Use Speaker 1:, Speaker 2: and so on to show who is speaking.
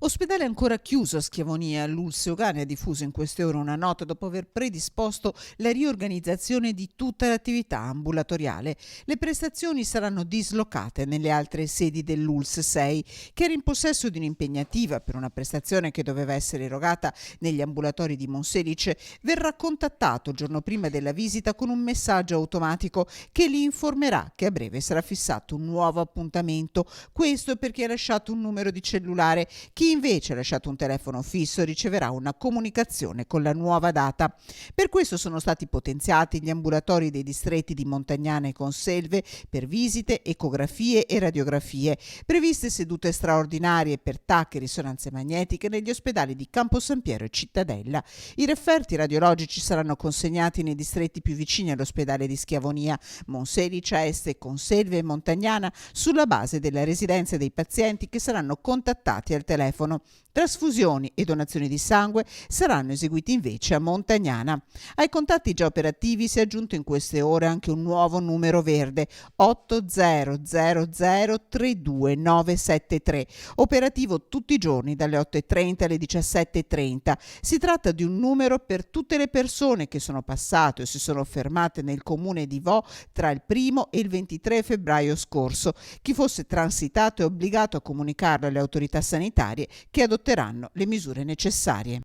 Speaker 1: Ospedale ancora chiuso a Schiavonia, l'ULSS Euganea ha diffuso in queste ore una nota dopo aver predisposto la riorganizzazione di tutta l'attività ambulatoriale. Le prestazioni saranno dislocate nelle altre sedi dell'ULSS 6, che era in possesso di un'impegnativa per una prestazione che doveva essere erogata negli ambulatori di Monselice. Verrà contattato il giorno prima della visita con un messaggio automatico che li informerà che a breve sarà fissato un nuovo appuntamento. Questo perché ha lasciato un numero di cellulare. Chi invece ha lasciato un telefono fisso riceverà una comunicazione con la nuova data. Per questo sono stati potenziati gli ambulatori dei distretti di Montagnana e Conselve per visite, ecografie e radiografie. Previste sedute straordinarie per TAC e risonanze magnetiche negli ospedali di Campo San Piero e Cittadella. I referti radiologici saranno consegnati nei distretti più vicini all'ospedale di Schiavonia, Monselice, Este, Conselve e Montagnana, sulla base della residenza dei pazienti che saranno contattati al telefono. Trasfusioni e donazioni di sangue saranno eseguiti invece a Montagnana. Ai contatti già operativi si è aggiunto in queste ore anche un nuovo numero verde 8000 32973, operativo tutti i giorni dalle 8:30 alle 17:30. Si tratta di un numero per tutte le persone che sono passate o si sono fermate nel comune di Vo tra il 1° e il 23 febbraio scorso. Chi fosse transitato è obbligato a comunicarlo alle autorità sanitarie che adotteranno le misure necessarie.